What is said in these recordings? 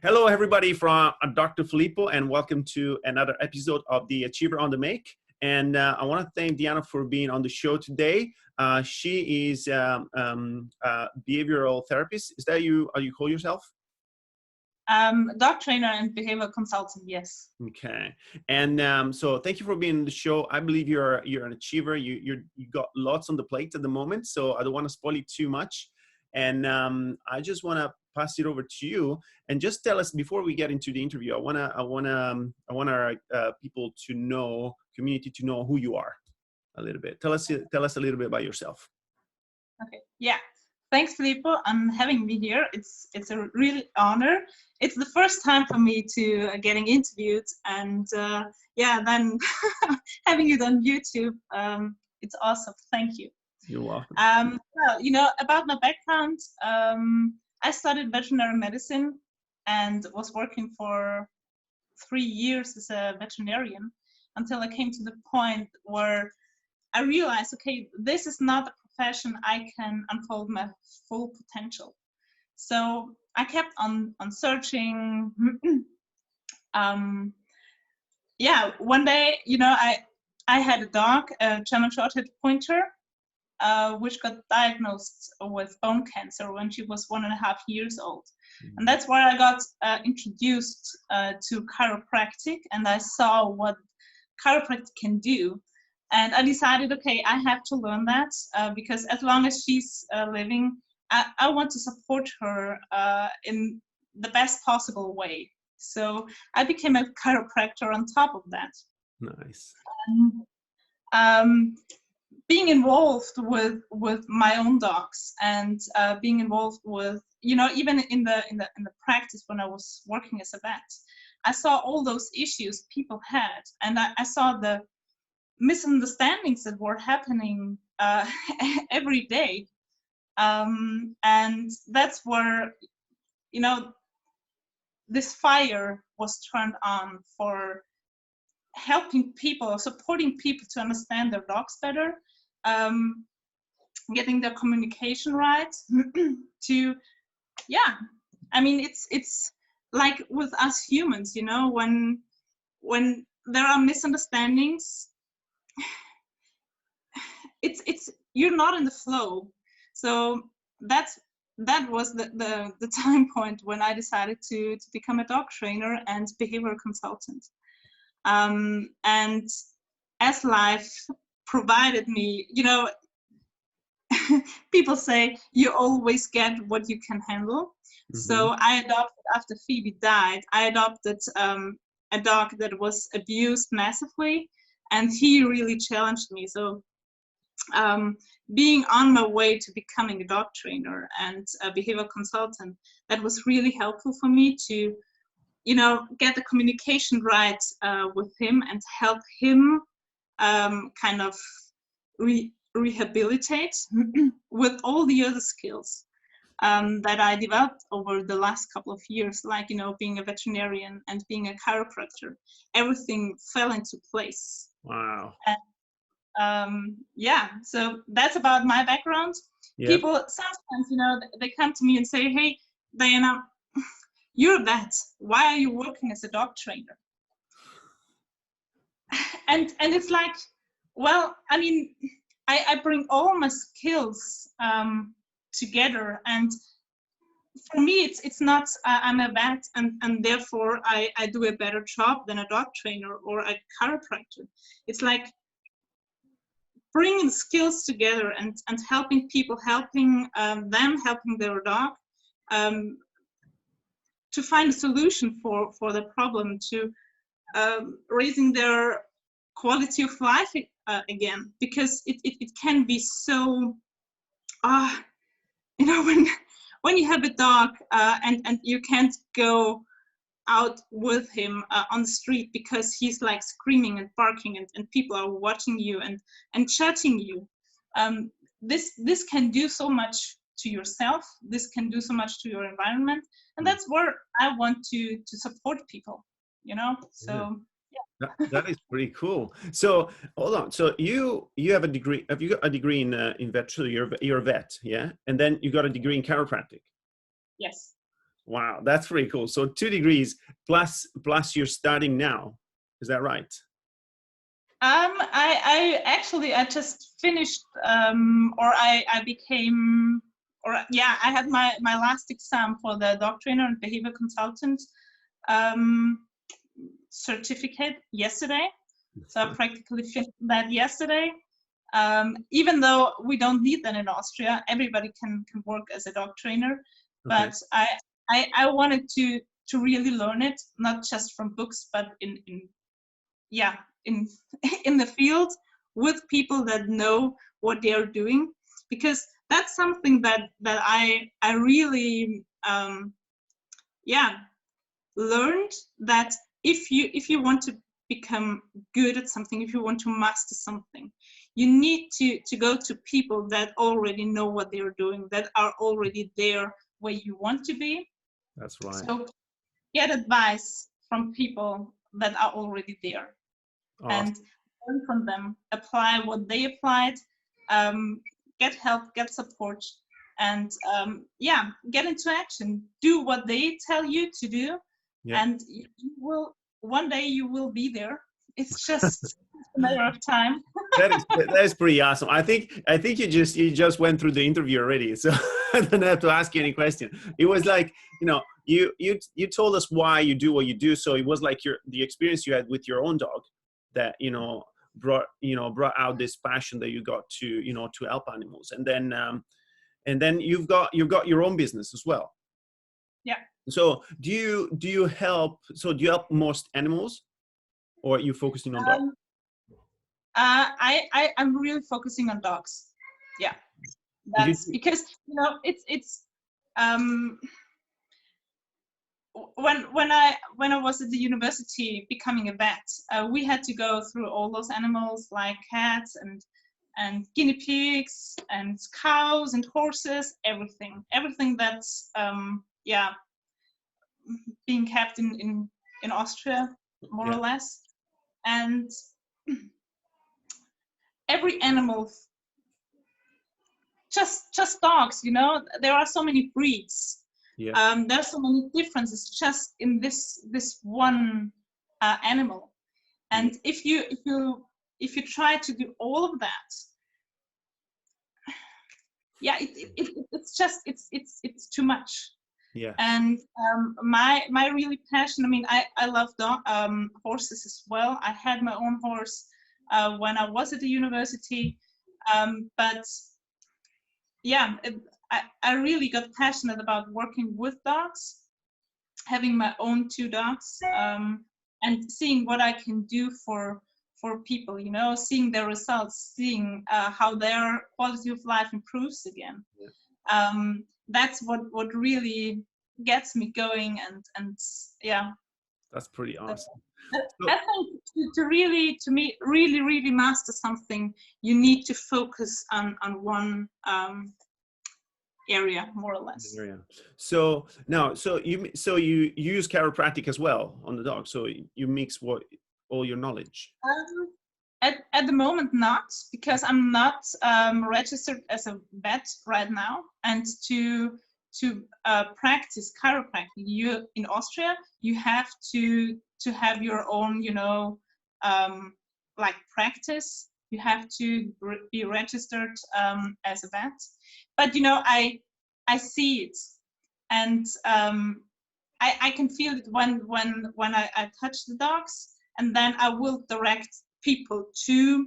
Hello, everybody, from Dr. Filippo, and welcome to another episode of the Achiever on the Make. And I want to thank Diana for being on the show today. She is a behavioral therapist. Is that you? Are you call yourself? Dog trainer and behavioral consultant, yes. Okay, and so thank you for being on the show. I believe you're an achiever. You got lots on the plate at the moment, so I don't want to spoil it too much. And I just want to pass it over to you and just tell us before we get into the interview. I want our people to know, community to know who you are a little bit. Tell us a little bit about yourself. Okay, yeah. Thanks, Filippo, on having me here. It's a real honor. It's the first time for me to getting interviewed, and then having it on YouTube. It's awesome. Thank you. You're welcome. Well, about my background, I studied veterinary medicine and was working for 3 years as a veterinarian until I came to the point where I realized, okay, this is not a profession I can unfold my full potential. So I kept on searching. One day, I had a dog, a German Shorthair Pointer, which got diagnosed with bone cancer when she was 1.5 years old. And that's where I got introduced to chiropractic, and I saw what chiropractic can do. And I decided, okay, I have to learn that because as long as she's living, I want to support her in the best possible way. So I became a chiropractor on top of that. Nice. Being involved with my own dogs and being involved with, even in the practice when I was working as a vet, I saw all those issues people had, and I saw the misunderstandings that were happening every day, and that's where this fire was turned on for helping people or supporting people to understand their dogs better, getting their communication right. It's like with us humans, when there are misunderstandings, it's you're not in the flow. So that was the time point when I decided to become a dog trainer and behavioral consultant. And as life provided me, people say you always get what you can handle. Mm-hmm. So I adopted, after Phoebe died, I adopted a dog that was abused massively, and he really challenged me. So being on my way to becoming a dog trainer and a behavioral consultant, that was really helpful for me to get the communication right with him and help him kind of rehabilitate with all the other skills that I developed over the last couple of years, like being a veterinarian and being a chiropractor. Everything fell into place. Wow. And so that's about my background. Yep. People sometimes, they come to me and say, "Hey, Diana, you're a vet. Why are you working as a dog trainer?" And it's like, well, I mean, I bring all my skills together, and for me, it's not I'm a vet and therefore I do a better job than a dog trainer or a chiropractor. It's like bringing skills together and helping people, helping their dog to find a solution for the problem, to raising their quality of life again, because it can be so when you have a dog and you can't go out with him on the street because he's like screaming and barking and people are watching you and judging you. This can do so much to yourself. This can do so much to your environment, and that's where I want to support people. So yeah. That is pretty cool. So hold on. So you have a degree. Have you got a degree in vet? So you're a vet, yeah, and then you got a degree in chiropractic. Yes. Wow, that's pretty cool. So 2 degrees plus you're studying now. Is that right? I actually I just finished or I became or yeah I had my last exam for the dog trainer and behavior consultant um, certificate yesterday. So I practically finished that yesterday. Even though we don't need that in Austria, everybody can work as a dog trainer. Okay. But I wanted to really learn it, not just from books, but in yeah in in the field with people that know what they are doing, because that's something that I really yeah learned, that if you want to become good at something, if you want to master something, you need to go to people that already know what they're doing, that are already there where you want to be. That's right. So get advice from people that are already there Awesome. and learn from them, apply what they applied, get help, get support, and yeah, get into action, do what they tell you to do, Yeah. and you will one day you will be there. It's just a matter of time. That is pretty awesome. I think you just went through the interview already, so I don't have to ask you any question. It was like, you told us why you do what you do, so it was like the experience you had with your own dog that brought out this passion that you got to help animals, and then you've got your own business as well. Yeah. So do you help most animals, or are you focusing on dogs? um, I'm really focusing on dogs. Yeah, Did that's you because it's um when I was at the university becoming a vet, we had to go through all those animals like cats and guinea pigs and cows and horses, everything that's yeah being kept in Austria, more or yeah. less. And every animal, just dogs, there are so many breeds. Yeah. There's so many differences just in this one animal. And if you try to do all of that, yeah, it's too much. Yes. And my really passion, I mean, I love horses as well. I had my own horse when I was at the university, but yeah, I really got passionate about working with dogs, having my own 2 dogs, and seeing what I can do for people, seeing their results, seeing how their quality of life improves again. That's what really gets me going, and yeah. That's pretty So awesome. I So, think to really master something, you need to focus on one area, more or less. yeah. So now, so you use chiropractic as well on the dog. So you mix all your knowledge. Um, at the moment, not, because I'm not registered as a vet right now. And to practice chiropractic, you in Austria, you have to have your own, like practice. You have to be registered as a vet. But I see it, and I can feel it when I touch the dogs, and then I will direct people to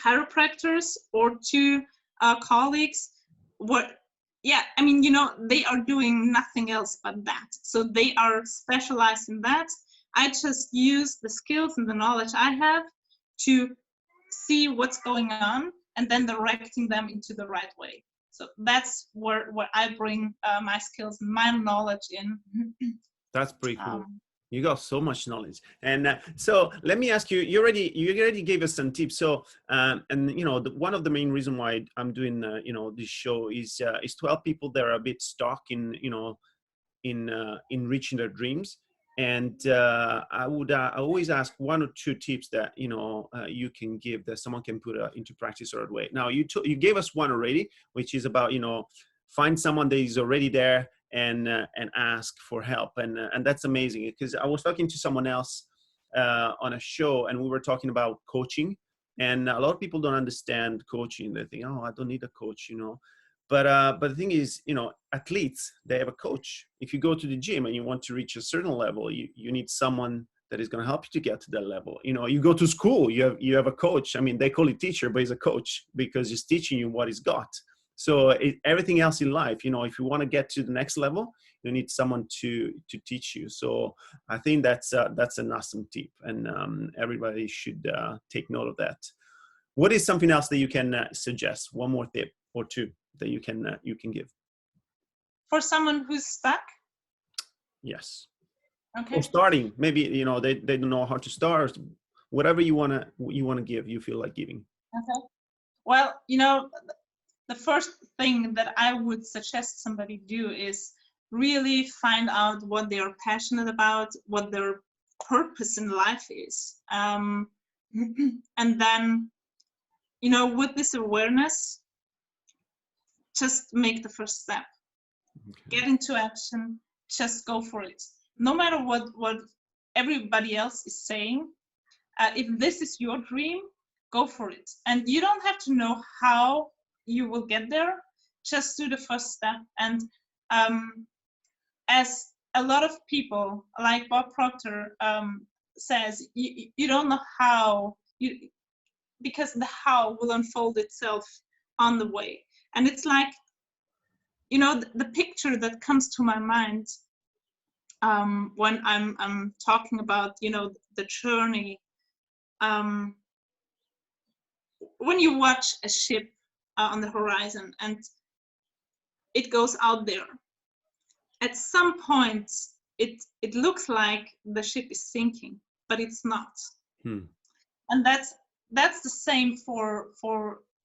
chiropractors or to colleagues. What? Yeah, I mean, they are doing nothing else but that, so they are specialized in that. I just use the skills and the knowledge I have to see what's going on and then directing them into the right way. So that's where I bring my skills and my knowledge in. That's pretty cool. um, You got so much knowledge. And so let me ask you, you already gave us some tips. So, and one of the main reason why I'm doing, this show is to help people that are a bit stuck in reaching their dreams. And I always ask 1 or 2 tips that you can give that someone can put into practice right away. Now you gave us one already, which is about find someone that is already there and ask for help. And that's amazing, because I was talking to someone else on a show, and we were talking about coaching. And a lot of people don't understand coaching. They think, oh, I don't need a coach, you know. But the thing is, you know, athletes, they have a coach. If you go to the gym and you want to reach a certain level, you need someone that is going to help you to get to that level. You know, you go to school, you have a coach. I mean, they call it teacher, but he's a coach because he's teaching you what he's got. So everything else in life, you know, if you want to get to the next level, you need someone to teach you. So I think that's an awesome tip, and everybody should take note of that. What is something else that you can suggest? One more tip or two that you can give? For someone who's stuck? Yes. Okay. Or starting, maybe, you know, they don't know how to start. Whatever you wanna give, you feel like giving. Okay. Well, you know, the first thing that I would suggest somebody do is really find out what they are passionate about, what their purpose in life is. And then, you know, with this awareness, just make the first step. Okay. Get into action, just go for it. No matter what everybody else is saying, if this is your dream, go for it. And you don't have to know how you will get there, just do the first step. And as a lot of people, like Bob Proctor says, you don't know how, because the how will unfold itself on the way. And it's like, you know, the picture that comes to my mind when I'm talking about, you know, the journey. When you watch a ship on the horizon and it goes out there, at some point it looks like the ship is sinking, but it's not. And that's the same for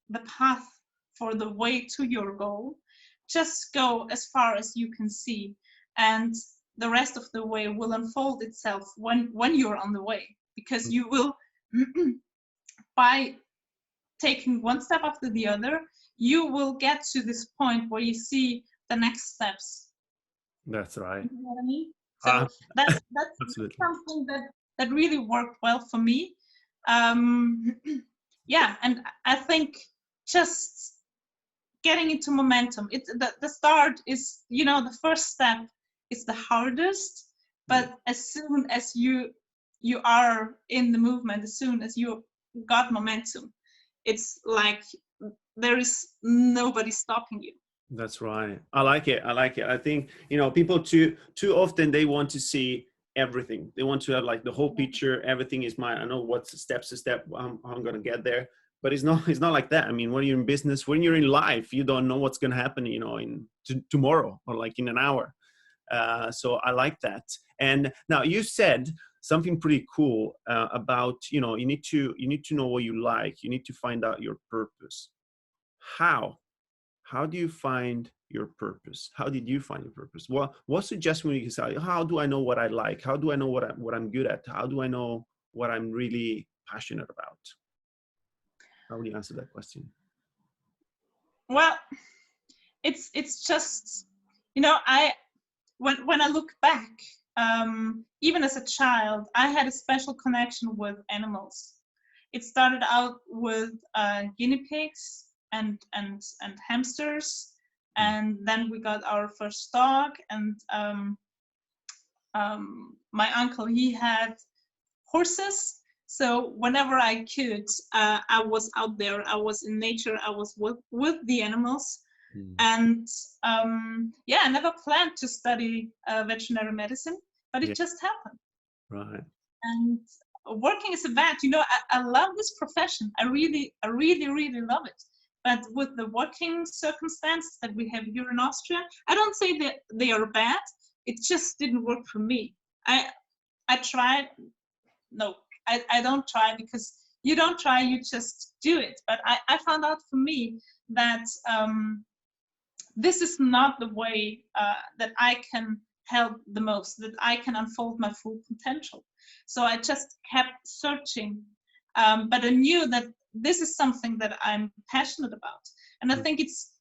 the path, for the way to your goal. Just go as far as you can see, and the rest of the way will unfold itself when you're on the way, because you will by taking one step after the other, you will get to this point where you see the next steps. That's right. You know what I mean? So that's something that really worked well for me. Yeah, and I think just getting into momentum. It's the start is, you know, the first step is the hardest, but as soon as you are in the movement, as soon as you got momentum, it's like there is nobody stopping you. That's right. I like it. I think, you know, people too often, they want to see everything. They want to have like the whole picture. Everything is mine. I know what's step to step. I'm going to get there. But it's not like that. I mean, when you're in business, when you're in life, you don't know what's going to happen, you know, in tomorrow or like in an hour. So I like that. And now you said something pretty cool about, you know, you need to know what you like. You need to find out your purpose. How do you find your purpose? How did you find your purpose? What suggestion would you say? How do I know what I like? How do I know what I'm good at? How do I know what I'm really passionate about? How would you answer that question? Well, it's just, you know, when I look back, even as a child, I had a special connection with animals. It started out with guinea pigs and hamsters, and then we got our first dog, and my uncle, he had horses. So whenever I could, I was out there, I was in nature, I was with the animals. And yeah, I never planned to study veterinary medicine, but it just happened. Right. And working as a vet, you know, I love this profession. I really love it. But with the working circumstances that we have here in Austria, I don't say that they are bad. It just didn't work for me. I tried. No, I don't try, because you don't try, you just do it. But I found out for me that this is not the way that I can help the most, that I can unfold my full potential. So I just kept searching, but I knew that this is something that I'm passionate about. And I think it's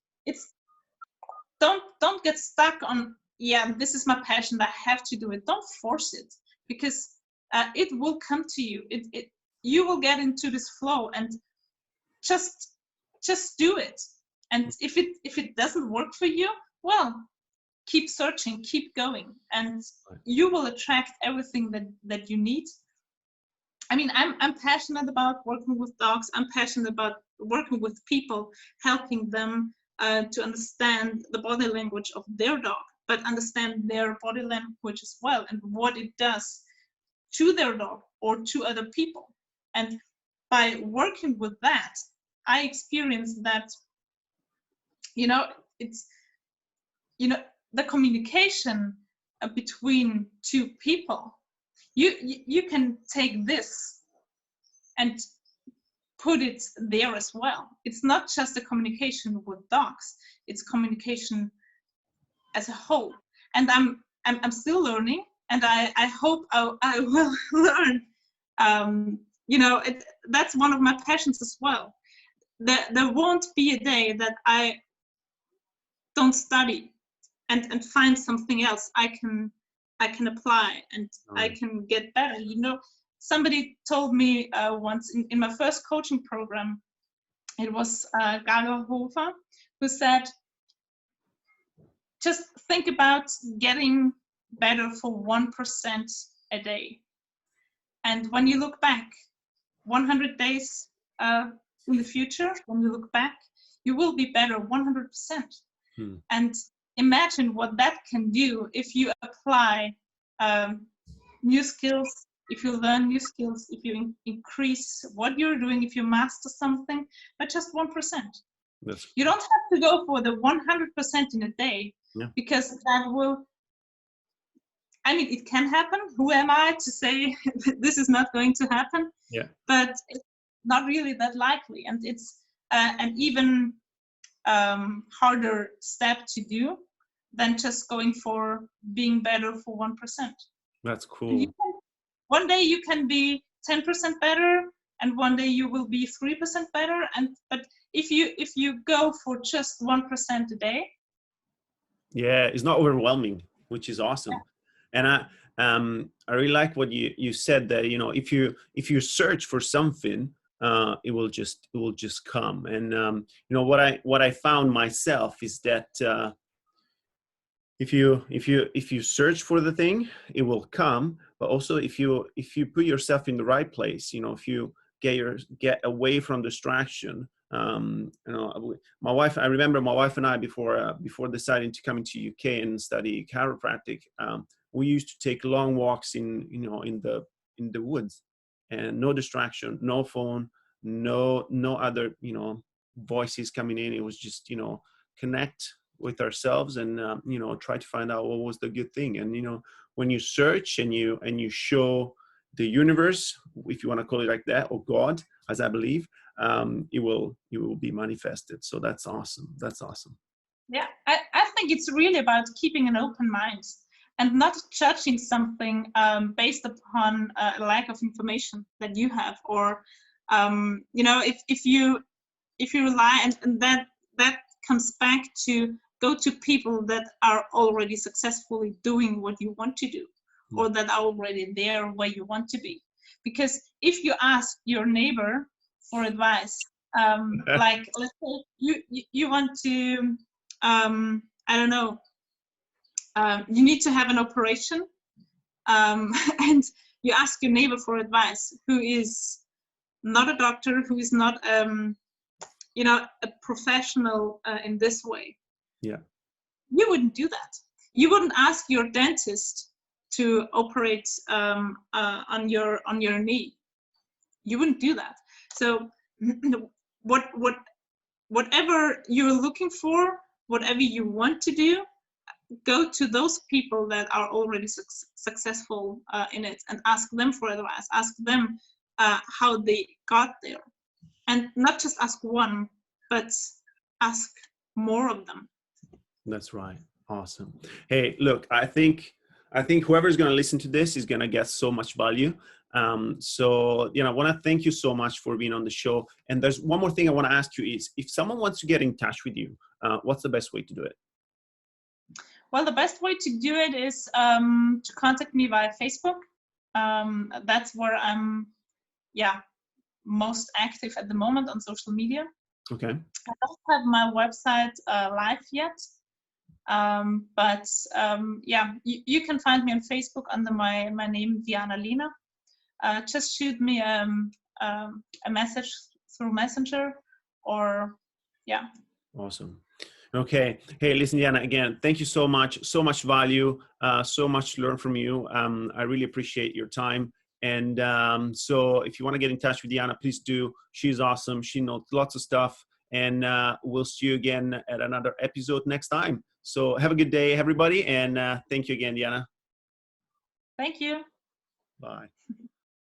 don't get stuck on yeah, this is my passion, I have to do it. Don't force it, because it will come to you. You will get into this flow, and just do it. And if it doesn't work for you, well, keep searching, keep going, and you will attract everything that you need. I mean, I'm passionate about working with dogs. I'm passionate about working with people, helping them to understand the body language of their dog, but understand their body language as well, and what it does to their dog or to other people. And by working with that, I experienced that, it's, the communication between two people. You can take this and put it there as well. It's not just a communication with dogs, it's communication as a whole. And I'm still learning, and I hope I will learn. That's one of my passions as well. There won't be a day that I don't study and find something else I can apply, and I can get better. Somebody told me once in my first coaching program, it was Gaga Hofer, who said, just think about getting better for 1% a day. And when you look back 100 days in the future, when you look back, you will be better 100%. And imagine what that can do if you apply new skills, if you learn new skills, if you increase what you're doing, if you master something by just 1%. You don't have to go for the 100% in a day, because that will, it can happen. Who am I to say this is not going to happen? Yeah. But it's not really that likely. And it's an even harder step to do than just going for being better for 1%. That's cool. One day you can be 10% better, and one day you will be 3% better. But if you go for just 1% a day, yeah, it's not overwhelming, which is awesome. And I really like what you said, that if you search for something, it will just come. And what I found myself is that if you search for the thing, it will come. But also if you put yourself in the right place, if you get away from distraction. My wife, I remember my wife and I, before deciding to come into UK and study chiropractic, we used to take long walks in the woods, and no distraction, no phone, no other voices coming in. It was just connect with ourselves and try to find out what was the good thing. And when you search and you show the universe, if you want to call it like that, or God, as I believe, it will be manifested. So that's awesome. Yeah, I think it's really about keeping an open mind and not judging something based upon a lack of information that you have, or if you rely, and that comes back to go to people that are already successfully doing what you want to do, or that are already there where you want to be. Because if you ask your neighbor for advice, like let's say you want to, I don't know, you need to have an operation, and you ask your neighbor for advice, who is not a doctor, who is not a professional in this way. Yeah. You wouldn't do that. You wouldn't ask your dentist to operate on your knee. You wouldn't do that. So whatever you're looking for, whatever you want to do, go to those people that are already successful in it, and ask them for advice. Ask them how they got there, and not just ask one, but ask more of them. That's right. Awesome. Hey, look, I think whoever's going to listen to this is going to get so much value. So I want to thank you so much for being on the show. And there's one more thing I want to ask you is, if someone wants to get in touch with you, what's the best way to do it? Well, the best way to do it is to contact me via Facebook. That's where I'm, most active at the moment on social media. Okay. I don't have my website live yet, but you can find me on Facebook under my name, Diana Lehner. Just shoot me a message through Messenger, or Awesome. Okay. Hey, listen, Diana, again, thank you so much. So much value, so much to learn from you. I really appreciate your time. And so if you want to get in touch with Diana, please do. She's awesome. She knows lots of stuff. And we'll see you again at another episode next time. So have a good day, everybody. And thank you again, Diana. Thank you. Bye.